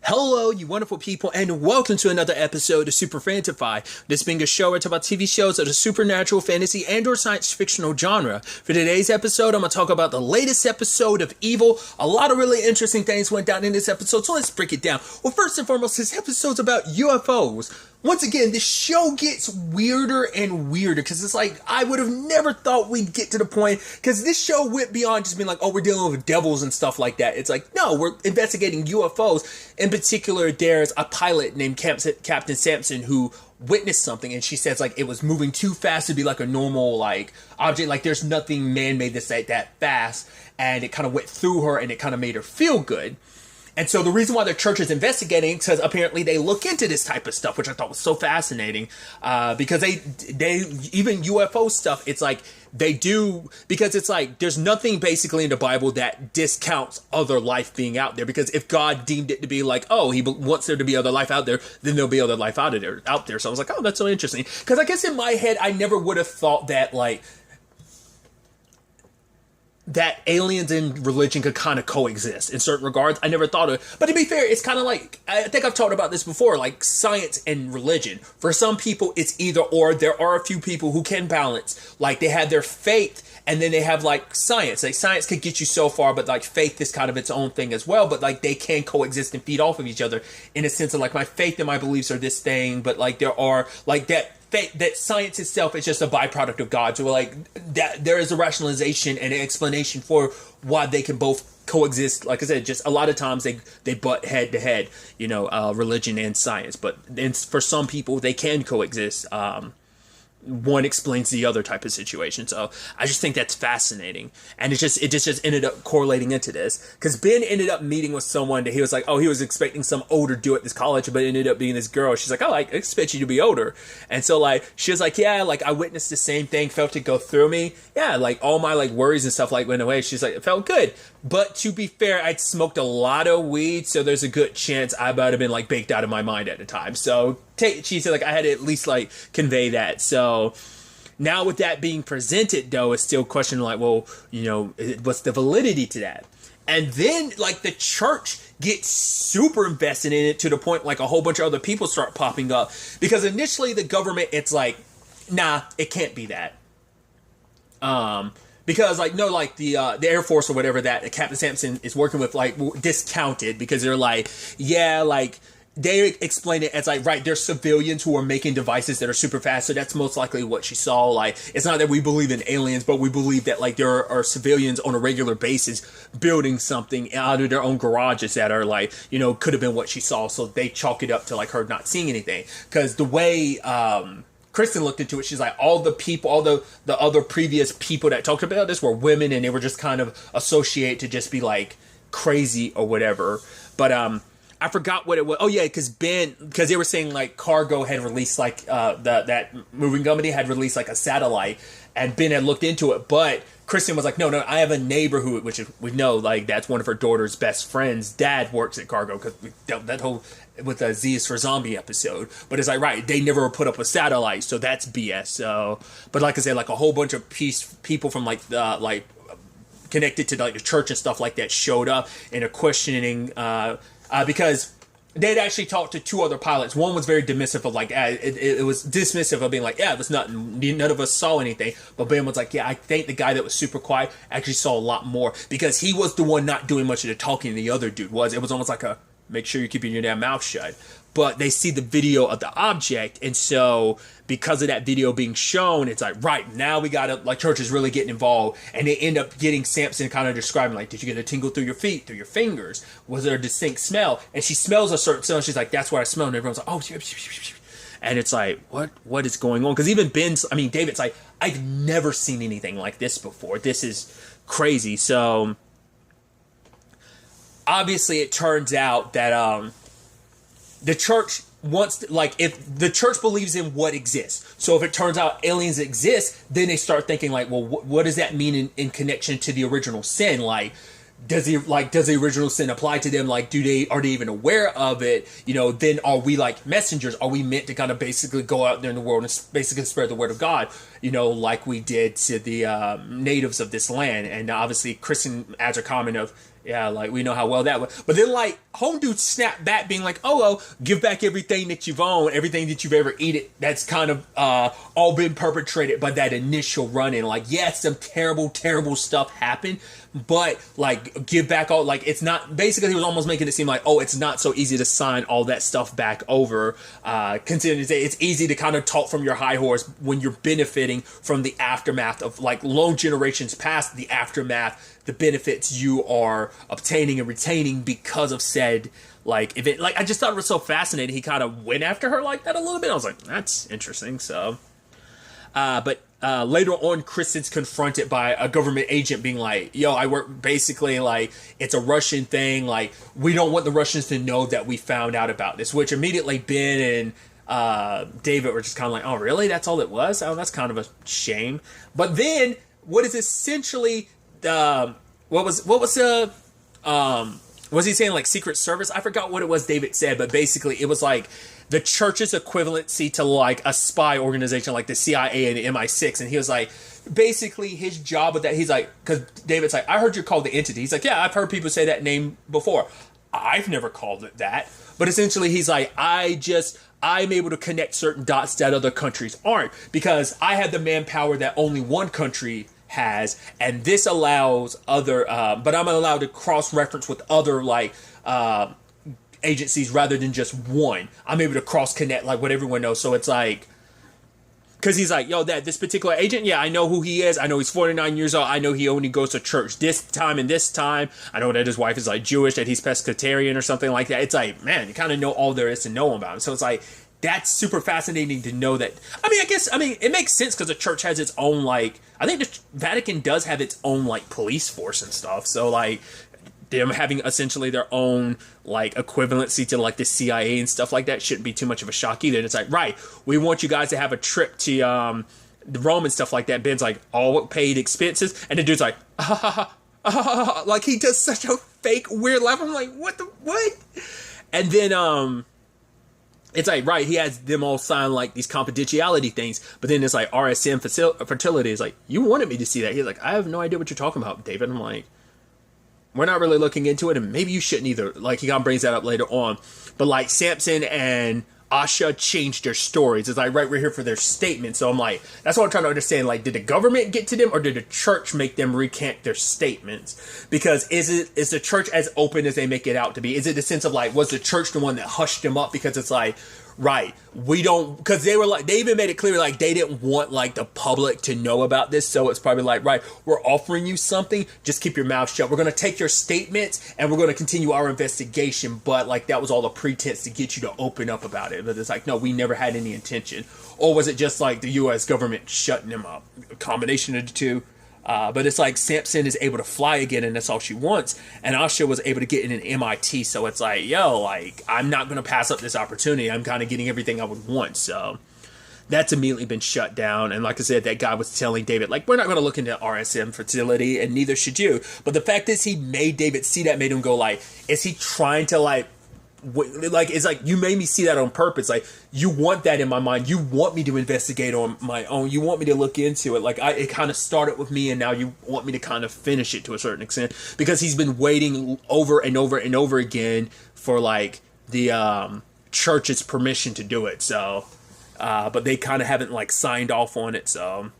Hello, you wonderful people, and welcome to another episode of Super-Fanta-Fi. This being a show where I talk about TV shows of the supernatural, fantasy, and or science fictional genre. For today's episode, I'm going to talk about the latest episode of Evil. A lot of really interesting things went down in this episode, so let's break it down. Well, first and foremost, this episode's about UFOs. Once again, this show gets weirder and weirder, because it's like, I would have never thought we'd get to the point, because this show went beyond just being like, oh, we're dealing with devils and stuff like that. It's like, no, we're investigating UFOs. In particular, there's a pilot named Captain Sampson who witnessed something, and she says, like, it was moving too fast to be like a normal, like, object. Like, there's nothing man-made that's like that fast, and it kind of went through her, and it kind of made her feel good. And so the reason why the church is investigating, because apparently they look into this type of stuff, which I thought was so fascinating, because they even UFO stuff, it's like they do, because it's like there's nothing basically in the Bible that discounts other life being out there, because if God deemed it to be like, oh, he wants there to be other life out there, then there'll be other life out there. So I was like, oh, that's so interesting, because I guess in my head I never would have thought that, like, that aliens and religion could kind of coexist in certain regards. I never thought of it. But to be fair, it's kind of like, I think I've talked about this before, like science and religion. For some people, it's either or. There are a few people who can balance. Like, they have their faith, and then they have, like, science. Like, science could get you so far, but, like, faith is kind of its own thing as well. But, like, they can coexist and feed off of each other in a sense of, like, my faith and my beliefs are this thing, but, like, there are, like, that science itself is just a byproduct of God. So, like, that there is a rationalization and an explanation for why they can both coexist. Like I said, just a lot of times they butt head to head, religion and science. But for some people, they can coexist. One explains the other type of situation. So I just think that's fascinating. And it just ended up correlating into this. Because Ben ended up meeting with someone that he was like, oh, he was expecting some older dude at this college, but it ended up being this girl. She's like, oh, I expect you to be older. And so, like, she was like, yeah, like, I witnessed the same thing, felt it go through me. Yeah, like, all my, like, worries and stuff, like, went away. She's like, it felt good. But to be fair, I'd smoked a lot of weed, so there's a good chance I might have been, like, baked out of my mind at the time. So she said, like, I had to at least, like, convey that. So now with that being presented, though, it's still questioning, like, well, what's the validity to that? And then, like, the church gets super invested in it to the point, like, a whole bunch of other people start popping up. Because initially the government, it's like, nah, it can't be that. Because, like, no, like, the Air Force or whatever that Captain Sampson is working with, like, discounted, because they're like, yeah, like, they explain it as, like, right, there's civilians who are making devices that are super fast, so that's most likely what she saw. Like, it's not that we believe in aliens, but we believe that, like, there are civilians on a regular basis building something out of their own garages that are, like, could have been what she saw, so they chalk it up to, like, her not seeing anything. Because the way Kristen looked into it, she's like, all the people, all the other previous people that talked about this were women, and they were just kind of associated to just be, like, crazy or whatever. But I forgot what it was. Oh yeah, because they were saying, like, Cargo had released, like, that moving company had released, like, a satellite, and Ben had looked into it, but Kristen was like, no, I have a neighbor which we know, like, that's one of her daughter's best friends. Dad works at Cargo, because that whole with the Z is for Zombie episode. But it's like, right, they never put up a satellite, so that's BS. So, but like I said, like, a whole bunch of people from, like, connected to, like, the church and stuff like that showed up and are questioning, because they'd actually talked to two other pilots. One was very dismissive of, like, it was dismissive of being like, yeah, it was nothing. None of us saw anything. But Ben was like, yeah, I think the guy that was super quiet actually saw a lot more, because he was the one not doing much of the talking. The other dude was. It was almost like a, make sure you're keeping your damn mouth shut. But they see the video of the object, and so because of that video being shown, it's like, right, now we gotta, like, church is really getting involved, and they end up getting Sampson kind of describing, like, did you get a tingle through your feet, through your fingers? Was there a distinct smell? And she smells a certain smell, she's like, that's what I smell, and everyone's like, oh, and it's like, what is going on? Because even David's like, I've never seen anything like this before. This is crazy. So obviously it turns out that the church wants to, like, if the church believes in what exists, so if it turns out aliens exist, then they start thinking, like, well, what does that mean in connection to the original sin? Like, does the original sin apply to them? Like, are they even aware of it? Then are we, like, messengers? Are we meant to kind of basically go out there in the world and basically spread the word of God, like we did to the natives of this land? And obviously Kristen adds a comment of, Yeah, like we know how well that was. But then like home dude snapped back being like, oh well, give back everything that you've owned, everything that you've ever eaten that's kind of all been perpetrated by that initial run-in. Like, yes, some terrible, terrible stuff happened, but like give back all, like it's not, basically he was almost making it seem like, oh, it's not so easy to sign all that stuff back over, considering it's easy to kind of talk from your high horse when you're benefiting from the aftermath of like long generations past, the aftermath, the benefits you are obtaining and retaining because of said like event. Like, I just thought it was so fascinating. He kind of went after her like that a little bit. I was like, that's interesting. So, but later on, Kristen's confronted by a government agent being like, yo, I work, basically like it's a Russian thing. Like, we don't want the Russians to know that we found out about this, which immediately Ben and David were just kind of like, oh, really? That's all it was? Oh, that's kind of a shame. But then what is essentially was he saying, like Secret Service? I forgot what it was David said, but basically it was like the church's equivalency to like a spy organization like the CIA and the MI6. And he was like, basically his job with that, he's like, because David's like, I heard you called the entity. He's like, yeah, I've heard people say that name before. I've never called it that. But essentially he's like, I'm able to connect certain dots that other countries aren't, because I have the manpower that only one country has, and this allows other, but I'm allowed to cross-reference with other, like, agencies rather than just one. I'm able to cross-connect, like, what everyone knows. So it's like, because he's like, yo, this particular agent, yeah, I know who he is. I know he's 49 years old. I know he only goes to church this time and this time. I know that his wife is, like, Jewish, that he's pescatarian or something like that. It's like, man, you kind of know all there is to know about him. So it's like, that's super fascinating to know that. I mean, it makes sense because the church has its own, like, I think the Vatican does have its own, like, police force and stuff. So, like, them having essentially their own, like, equivalency to, like, the CIA and stuff like that shouldn't be too much of a shock either. And it's like, right, we want you guys to have a trip to the Rome and stuff like that. Ben's like, all paid expenses. And the dude's like, like, he does such a fake, weird laugh. I'm like, what? And then, it's like, right, he has them all sign, like, these confidentiality things, but then it's like RSM fertility is like, you wanted me to see that. He's like, I have no idea what you're talking about, David. I'm like, we're not really looking into it, and maybe you shouldn't either. Like, he kind of brings that up later on. But, like, Samson and Asha changed their stories. It's like, right, we're here for their statement. So I'm like, that's what I'm trying to understand. Like, did the government get to them, or did the church make them recant their statements? Because is the church as open as they make it out to be? Is it the sense of, like, was the church the one that hushed them up? Because it's like, right, we don't, because they were like, they even made it clear, like, they didn't want, like, the public to know about this. So it's probably like, right, we're offering you something, just keep your mouth shut. We're going to take your statements and we're going to continue our investigation. But, like, that was all a pretense to get you to open up about it. But it's like, no, we never had any intention. Or was it just like the U.S. government shutting them up? A combination of the two. But it's like Samson is able to fly again, and that's all she wants. And Asha was able to get in an MIT, so it's like, yo, like, I'm not going to pass up this opportunity. I'm kind of getting everything I would want. So that's immediately been shut down. And like I said, that guy was telling David, like, we're not going to look into RSM fertility, and neither should you. But the fact is, he made David see that, made him go, like, is he trying to, like, it's like, you made me see that on purpose. Like, you want that in my mind. You want me to investigate on my own. You want me to look into it. Like, it kind of started with me, and now you want me to kind of finish it to a certain extent, because he's been waiting over and over and over again for, like, the church's permission to do it. So, but they kind of haven't, like, signed off on it. So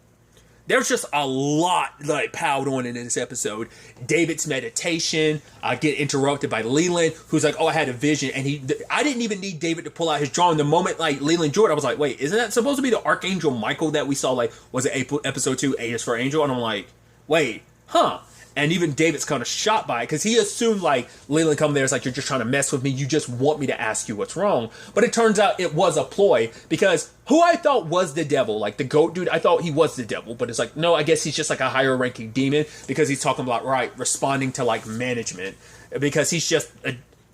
there's just a lot, like, piled on in this episode. David's meditation, get interrupted by Leland, who's like, oh, I had a vision. And I didn't even need David to pull out his drawing. The moment, like, Leland drew it, I was like, wait, isn't that supposed to be the Archangel Michael that we saw, like, was it episode 2, A is for Angel? And I'm like, wait, huh? And even David's kind of shocked by it, because he assumed, like, Leland come there, it's like, you're just trying to mess with me. You just want me to ask you what's wrong. But it turns out it was a ploy, because who I thought was the devil, like the goat dude, I thought he was the devil. But it's like, no, I guess he's just like a higher ranking demon, because he's talking about, right, responding to, like, management. Because he's just,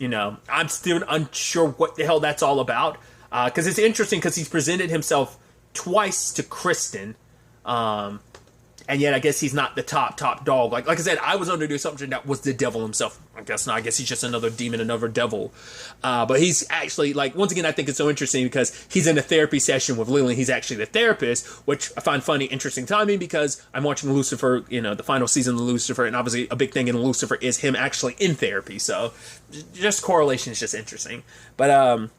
I'm still unsure what the hell that's all about. Because it's interesting, because he's presented himself twice to Kristen, and yet I guess he's not the top dog. Like I said, I was under the assumption that was the devil himself. I guess not. I guess he's just another demon, another devil. But he's actually, like, once again, I think it's so interesting because he's in a therapy session with Leland. He's actually the therapist, which I find funny, interesting timing because I'm watching Lucifer, the final season of Lucifer, and obviously a big thing in Lucifer is him actually in therapy. So just correlation is just interesting. But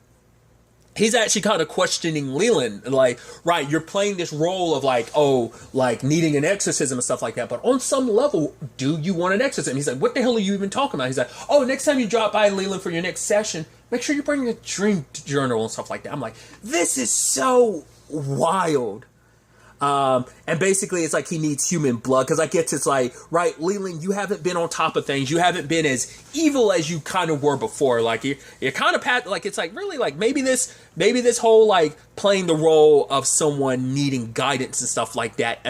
he's actually kind of questioning Leland, like, right, you're playing this role of like, oh, like needing an exorcism and stuff like that, but on some level, do you want an exorcism? He's like, what the hell are you even talking about? He's like, oh, next time you drop by Leland for your next session, make sure you bring a dream journal and stuff like that. I'm like, this is so wild. And basically it's like he needs human blood, because I guess it's like, right, Leland, you haven't been on top of things. You haven't been as evil as you kind of were before. Like you're kind of like, it's like really like maybe this whole like playing the role of someone needing guidance and stuff like that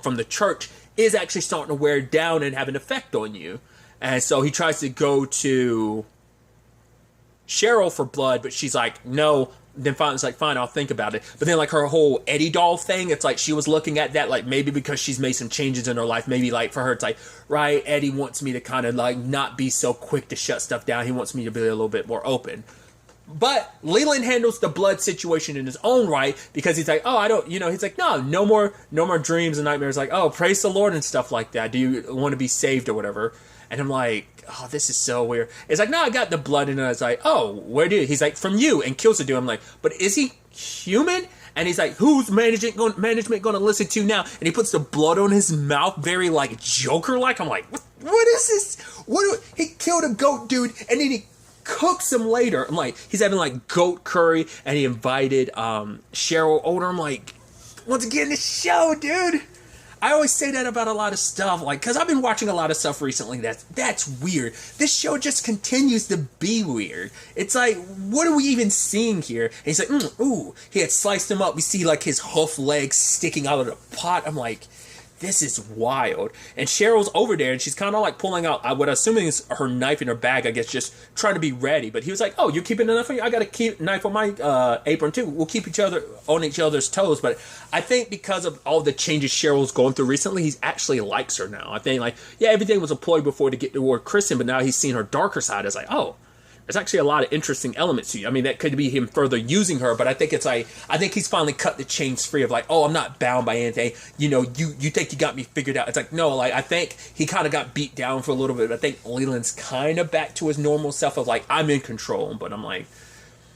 from the church is actually starting to wear down and have an effect on you. And so he tries to go to Cheryl for blood, but she's like, no. Then finally it's like, fine, I'll think about it. But then like her whole Eddie doll thing, it's like she was looking at that like maybe because she's made some changes in her life, maybe like for her it's like, right, Eddie wants me to kind of like not be so quick to shut stuff down. He wants me to be a little bit more open. But Leland handles the blood situation in his own right, because he's like, oh, I don't, he's like, no more dreams and nightmares. Like, oh, praise the Lord and stuff like that. Do you want to be saved or whatever? And I'm like, oh, this is so weird. It's like, no, I got the blood. And I was like, oh, where did he's like, from you, and kills the dude. I'm like, but is he human? And he's like, who's management going to listen to now? And he puts the blood on his mouth, very like Joker-like. I'm like, what is this? He killed a goat dude, and then he cooks him later. I'm like, he's having like goat curry, and he invited Cheryl over. I'm like, once again, this show, dude. I always say that about a lot of stuff, like, because I've been watching a lot of stuff recently that's weird. This show just continues to be weird. It's like, what are we even seeing here? And he's like, ooh, he had sliced him up. We see, like, his hoof legs sticking out of the pot. I'm like, this is wild. And Cheryl's over there, and she's kind of like pulling out what I'm assuming is her knife in her bag, I guess, just trying to be ready. But he was like, oh, you're keeping a knife on you? I got a knife on my apron too. We'll keep each other's toes. But I think because of all the changes Cheryl's going through recently, he actually likes her now. I think, like, yeah, everything was a ploy before to get toward Kristen, but now he's seen her darker side. It's like, oh, there's actually a lot of interesting elements to you. I mean, that could be him further using her, but I think it's like, I think he's finally cut the chains free of like, oh, I'm not bound by anything. You think you got me figured out. It's like, no, like, I think he kind of got beat down for a little bit. I think Leland's kind of back to his normal self of like, I'm in control. But I'm like,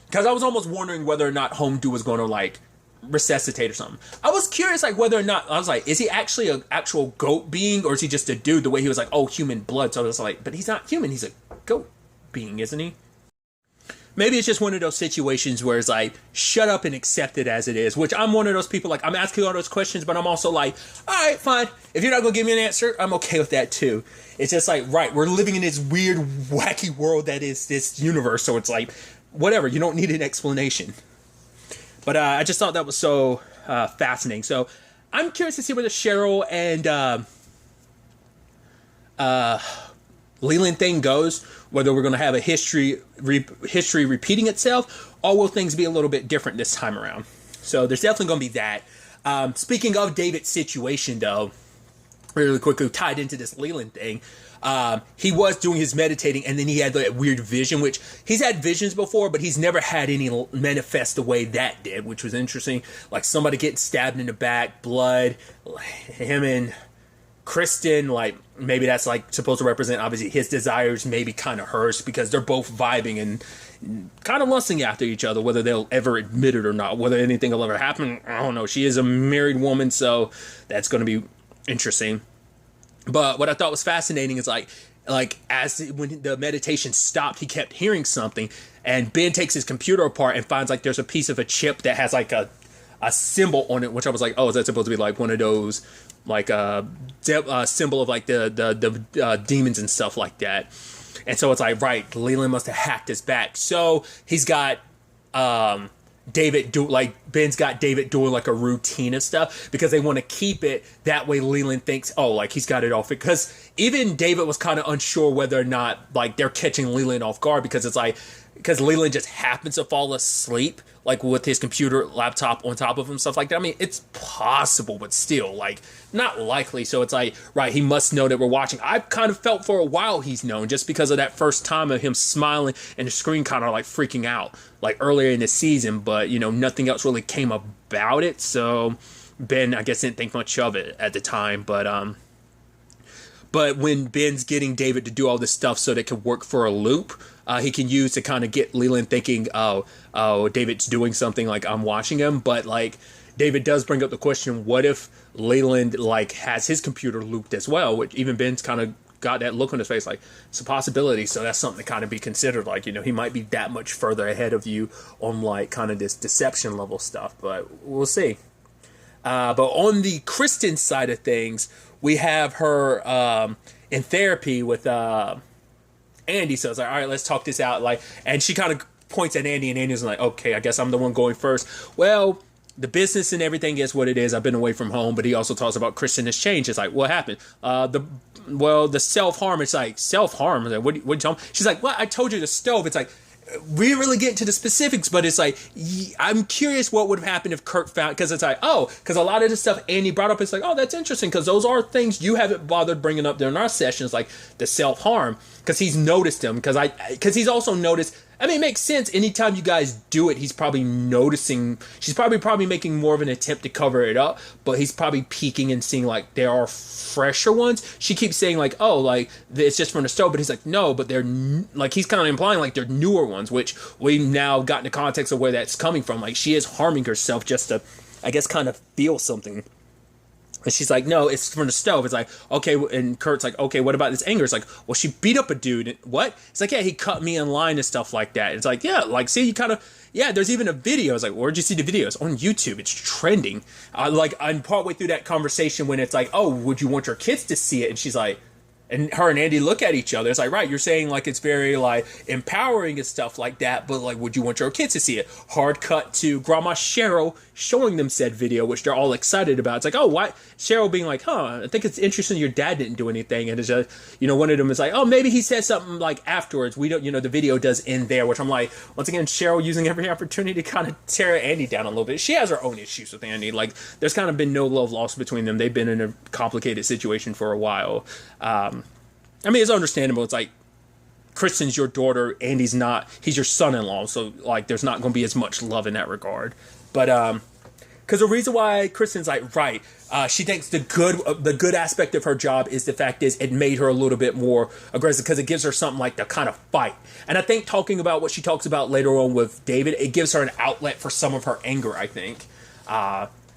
because I was almost wondering whether or not Homestead was going to like resuscitate or something. I was curious, like, whether or not, I was like, is he actually an actual goat being, or is he just a dude? The way he was like, oh, human blood. So I was like, but he's not human. He's a goat being, isn't he? Maybe it's just one of those situations where it's like, shut up and accept it as it is, which I'm one of those people, like, I'm asking all those questions, but I'm also like, all right, fine. If you're not going to give me an answer, I'm okay with that too. It's just like, right, we're living in this weird, wacky world that is this universe, so it's like, whatever, you don't need an explanation. But I just thought that was so fascinating. So I'm curious to see where the Cheryl and Leland thing goes, whether we're going to have a history repeating itself, or will things be a little bit different this time around. So there's definitely going to be that. Speaking of David's situation, though, really quickly tied into this Leland thing, he was doing his meditating, and then he had that weird vision, which he's had visions before, but he's never had any manifest the way that did, which was interesting. Like somebody getting stabbed in the back, blood, him and Kristen, like, maybe that's like supposed to represent obviously his desires, maybe kind of hers, because they're both vibing and kind of lusting after each other, whether they'll ever admit it or not, whether anything will ever happen, I don't know. She is a married woman, so that's going to be interesting. But what I thought was fascinating is like when the meditation stopped, he kept hearing something, and Ben takes his computer apart and finds like there's a piece of a chip that has like a symbol on it, which I was like, oh, is that supposed to be like one of those like symbol of like the demons and stuff like that? And so it's like, right, Leland must have hacked his back. So he's got Ben's got David doing like a routine of stuff because they want to keep it that way. Leland thinks, oh, like he's got it off, because even David was kind of unsure whether or not like they're catching Leland off guard, because it's like because Leland just happens to fall asleep, like with his computer laptop on top of him, stuff like that. I mean, it's possible, but still, like, not likely. So it's like, right, he must know that we're watching. I've kind of felt for a while he's known, just because of that first time of him smiling and the screen kind of like freaking out, like earlier in the season, but, you know, nothing else really came about it. So Ben, I guess, didn't think much of it at the time, but when Ben's getting David to do all this stuff so that it could work for a loop, he can use to kind of get Leland thinking, oh, David's doing something, like I'm watching him. But like, David does bring up the question, what if Leland like has his computer looped as well? Which even Ben's kind of got that look on his face, like it's a possibility. So that's something to kind of be considered. Like, you know, he might be that much further ahead of you on like kind of this deception level stuff. But we'll see. But on the Kristen side of things, we have her in therapy with Andy. So it's like, all right, let's talk this out. Like, and she kind of points at Andy, and Andy's like, okay, I guess I'm the one going first. Well, the business and everything is what it is. I've been away from home, but he also talks about Kristen has changed. It's like, what happened? The self-harm. It's like, self-harm. Like, what you tell me? She's like, well, I told you the stove. It's like, we didn't really get into the specifics, but it's like, I'm curious what would have happened if Kurt found, because it's like, because a lot of the stuff Andy brought up, it's like, oh, that's interesting, because those are things you haven't bothered bringing up during our sessions, like the self-harm, because he's noticed them, because he's also noticed, I mean, it makes sense. Anytime you guys do it, he's probably noticing. She's probably making more of an attempt to cover it up, but he's probably peeking and seeing like there are fresher ones. She keeps saying like, oh, like it's just from the stove, but he's like, no, but they're like, he's kind of implying like they're newer ones, which we've now gotten the context of where that's coming from. Like, she is harming herself just to, I guess, kind of feel something. And she's like, no, it's from the stove. It's like, okay. And Kurt's like, okay, what about this anger? It's like, well, she beat up a dude. And what? It's like, yeah, he cut me in line and stuff like that. It's like, yeah, like, see, you kind of, yeah, there's even a video. It's like, where'd you see the videos? On YouTube. It's trending. Like, I'm partway through that conversation when it's like, oh, would you want your kids to see it? And she's like, and her and Andy look at each other. It's like, right, you're saying like it's very like empowering and stuff like that, but like, would you want your kids to see it? Hard cut to Grandma Cheryl showing them said video, which they're all excited about. It's like, oh, why? Cheryl being like, I think it's interesting your dad didn't do anything. And it's just, you know, one of them is like, oh, maybe he said something like afterwards. We don't, you know, the video does end there, which I'm like, once again, Cheryl using every opportunity to kind of tear Andy down a little bit. She has her own issues with Andy. Like, there's kind of been no love lost between them. They've been in a complicated situation for a while. I mean, it's understandable. It's like, Kristen's your daughter, Andy's not. He's your son-in-law, so like, there's not going to be as much love in that regard. But because the reason why Kristen's like, right, she thinks the good aspect of her job is the fact is it made her a little bit more aggressive because it gives her something like to kind of fight. And I think talking about what she talks about later on with David, it gives her an outlet for some of her anger. I think.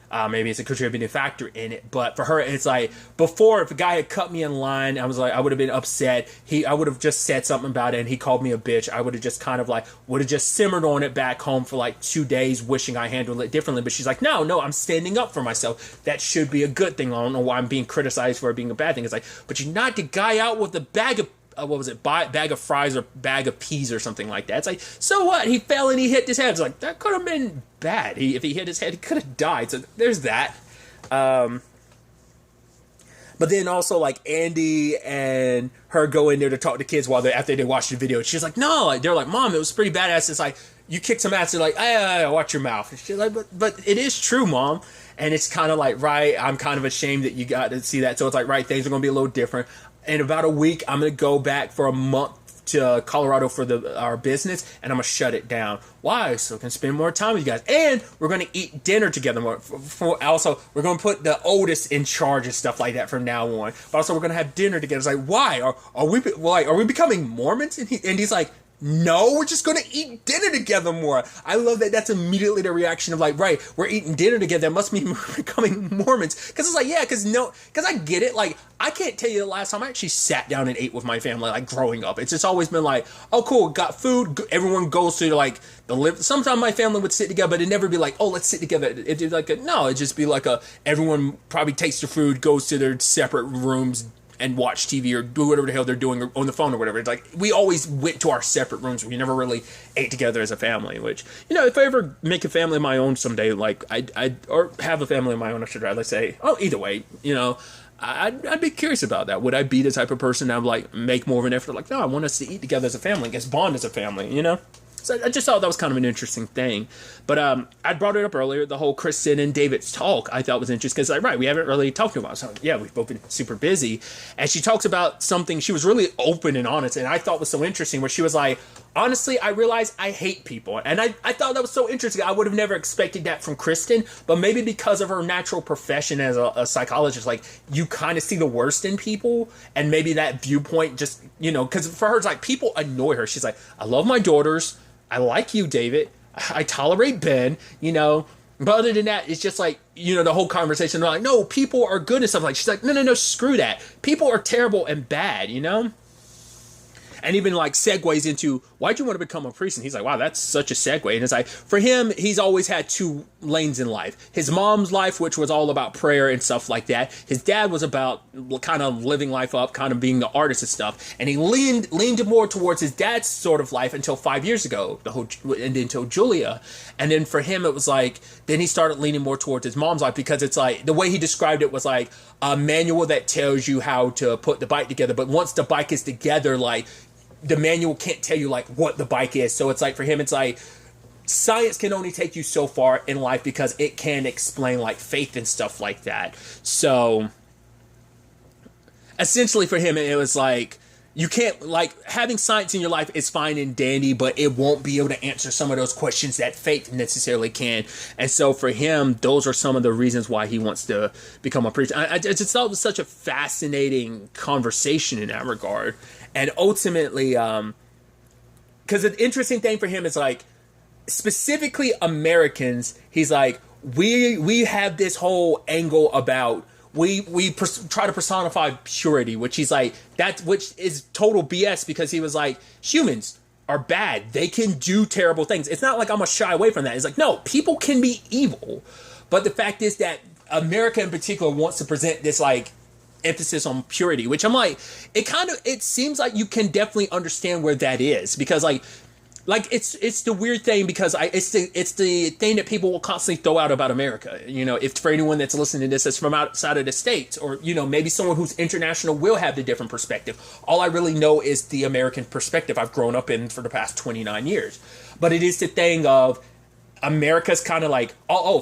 Maybe it's a contributing factor in it, but for her, it's like, before, if a guy had cut me in line, I was like, I would have been upset. I would have just said something about it, and he called me a bitch. I would have just kind of like, would have just simmered on it back home for like 2 days, wishing I handled it differently. But she's like, no, I'm standing up for myself. That should be a good thing. I don't know why I'm being criticized for it being a bad thing. It's like, but you knocked a guy out with a bag of, what was it, bag of fries or bag of peas or something like that. It's like, so what? He fell and he hit his head. It's like, that could have been bad. If he hit his head, he could have died. So there's that. But then also, like, Andy and her go in there to talk to kids after they watch the video. She's like, no, like, they're like, Mom, it was pretty badass. It's like, you kicked some ass. They're like, watch your mouth. And she's like, but it is true, Mom. And it's kind of like, right, I'm kind of ashamed that you got to see that. So it's like, right, things are going to be a little different. In about a week, I'm going to go back for a month to Colorado for our business, and I'm going to shut it down. Why? So I can spend more time with you guys. And we're going to eat dinner together more. Also, we're going to put the oldest in charge and stuff like that from now on. But also, we're going to have dinner together. It's like, why? Are we becoming Mormons? And he's like, no, we're just going to eat dinner together more. I love that. That's immediately the reaction of like, right, we're eating dinner together. That must mean we're becoming Mormons. Because it's like, yeah, because I get it. Like, I can't tell you the last time I actually sat down and ate with my family, like growing up. It's just always been like, oh, cool, got food. Everyone goes to like sometimes my family would sit together, but it'd never be like, oh, let's sit together. It'd like it'd just be like everyone probably takes their food, goes to their separate rooms, and watch TV or do whatever the hell they're doing on the phone or whatever. It's like, we always went to our separate rooms. We never really ate together as a family, which, you know, if I ever make a family of my own someday, like or have a family of my own, I should rather say, either way, you know, I'd be curious about that. Would I be the type of person that would like make more of an effort? Like, no, I want us to eat together as a family, I guess bond as a family, you know? So I just thought that was kind of an interesting thing. But I brought it up earlier, the whole Kristen and David's talk I thought was interesting because, like, right, we haven't really talked about it. So, yeah, we've both been super busy. And she talks about something, she was really open and honest, and I thought was so interesting, where she was like, honestly, I realized I hate people. And I thought that was so interesting. I would have never expected that from Kristen, but maybe because of her natural profession as a psychologist, like, you kind of see the worst in people, and maybe that viewpoint just, you know, because for her, it's like, people annoy her. She's like, I love my daughters. I like you, David. I tolerate Ben, you know. But other than that, it's just like, you know, the whole conversation, they're like, no, people are good and stuff. Like, she's like, no, screw that. People are terrible and bad, you know? And even like segues into, why'd you want to become a priest? And he's like, wow, that's such a segue. And it's like, for him, he's always had two lanes in life. His mom's life, which was all about prayer and stuff like that. His dad was about kind of living life up, kind of being the artist and stuff. And he leaned more towards his dad's sort of life until 5 years ago, and until Julia. And then for him, it was like, then he started leaning more towards his mom's life, because it's like, the way he described it was like a manual that tells you how to put the bike together. But once the bike is together, like, the manual can't tell you like what the bike is. So it's like, for him, it's like, science can only take you so far in life because it can explain like faith and stuff like that. So essentially for him, it was like, you can't, like, having science in your life is fine and dandy, but it won't be able to answer some of those questions that faith necessarily can. And so for him, those are some of the reasons why he wants to become a priest. I just thought it was such a fascinating conversation in that regard. And ultimately, because the interesting thing for him is like, specifically Americans, he's like, we have this whole angle about, we try to personify purity, which he's like, which is total BS, because he was like, humans are bad. They can do terrible things. It's not like I'm gonna shy away from that. It's like, no, people can be evil. But the fact is that America in particular wants to present this like emphasis on purity, which I'm like, it seems like you can definitely understand where that is, because like it's the weird thing, because it's the thing that people will constantly throw out about America. You know, if for anyone that's listening to this that's from outside of the States, or, you know, maybe someone who's international will have the different perspective. All I really know is the American perspective I've grown up in for the past 29 years. But it is the thing of, America's kind of like,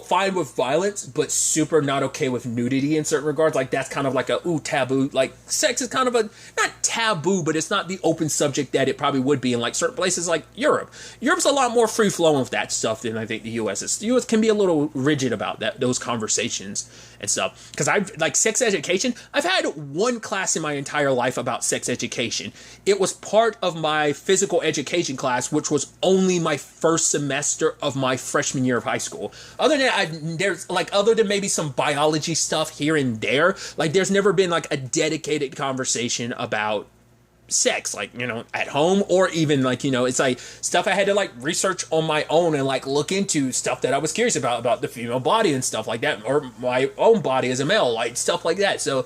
fine with violence, but super not okay with nudity in certain regards. Like, that's kind of like taboo. Like, sex is kind of not taboo, but it's not the open subject that it probably would be in like certain places like Europe. Europe's a lot more free flowing with that stuff than I think the US is. The US can be a little rigid about those conversations and stuff. Because I've, like, sex education, I've had one class in my entire life about sex education. It was part of my physical education class, which was only my first semester of my freshman year of high school. Other than that, there's like, other than maybe some biology stuff here and there, like, there's never been like a dedicated conversation about sex, like, you know, at home, or even like, you know, it's like stuff I had to like research on my own and like look into stuff that I was curious about the female body and stuff like that, or my own body as a male, like stuff like that. So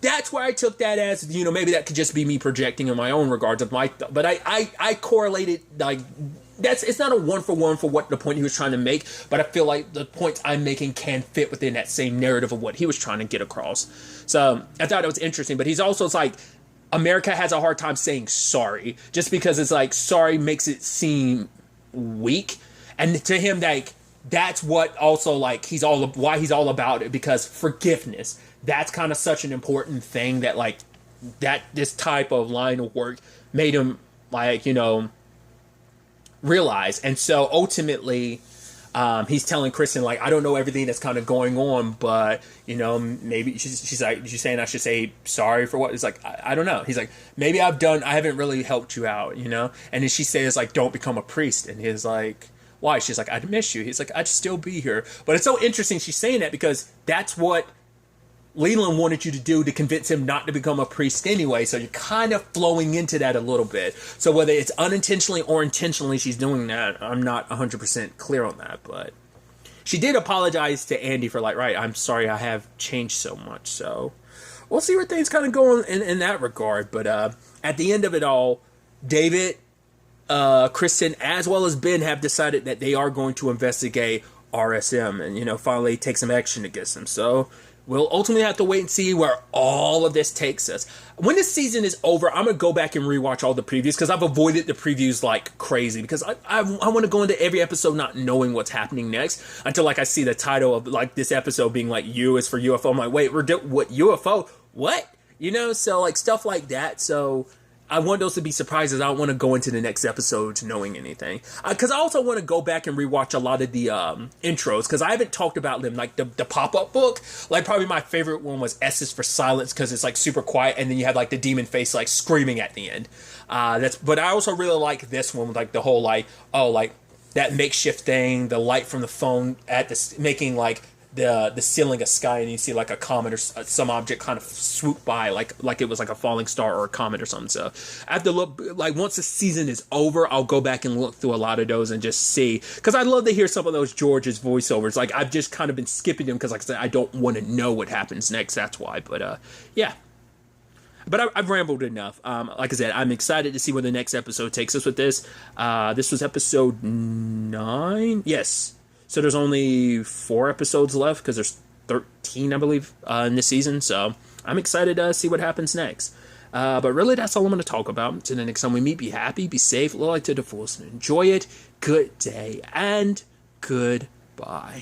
that's where I took that as, you know, maybe that could just be me projecting in my own regards of my, but I correlated, like, it's not a one-for-one for what the point he was trying to make, but I feel like the points I'm making can fit within that same narrative of what he was trying to get across. So I thought it was interesting, but he's also, it's like, America has a hard time saying sorry, just because it's like, sorry makes it seem weak. And to him, like, that's what also, like, why he's all about it, because forgiveness, that's kind of such an important thing that, like, that this type of line of work made him, like, you know, realize. And so ultimately, he's telling Kristen, like, I don't know everything that's kind of going on, but, you know, maybe she's like, she's saying I should say sorry for what? It's like, I don't know. He's like, maybe I haven't really helped you out, you know? And then she says, like, don't become a priest. And he's like, why? She's like, I'd miss you. He's like, I'd still be here. But it's so interesting she's saying that, because that's what Leland wanted you to do to convince him not to become a priest anyway. So you're kind of flowing into that a little bit. So whether it's unintentionally or intentionally she's doing that, I'm not 100% clear on that. But she did apologize to Andy for, like, right, I'm sorry I have changed so much. So we'll see where things kind of go in that regard. But at the end of it all, David, Kristen, as well as Ben have decided that they are going to investigate RSM and, you know, finally take some action against them. So we'll ultimately have to wait and see where all of this takes us. When this season is over, I'm going to go back and rewatch all the previews because I've avoided the previews like crazy because I want to go into every episode not knowing what's happening next until like I see the title of like this episode being like U is for UFO. I'm like, wait, what UFO? What? You know, so like stuff like that. So I want those to be surprises. I don't want to go into the next episode knowing anything. Because I also want to go back and rewatch a lot of the intros. Because I haven't talked about them. Like the pop-up book. Like probably my favorite one was S is for Silence. Because it's like super quiet. And then you have like the demon face like screaming at the end. But I also really like this one. Like the whole like, oh, like that makeshift thing. The light from the phone at the making like the ceiling a sky, and you see like a comet or some object kind of swoop by like it was like a falling star or a comet or something. So I have to look, like once the season is over, I'll go back and look through a lot of those and just see, because I'd love to hear some of those George's voiceovers. Like I've just kind of been skipping them because like I said, I don't want to know what happens next. That's why. But yeah. But I've rambled enough. Like I said, I'm excited to see where the next episode takes us with this. This was episode 9. Yes. So there's only 4 episodes left because there's 13, I believe, in this season. So I'm excited to see what happens next. But really, that's all I'm going to talk about. Until the next time we meet, be happy, be safe, live life to the fullest, and enjoy it. Good day and goodbye.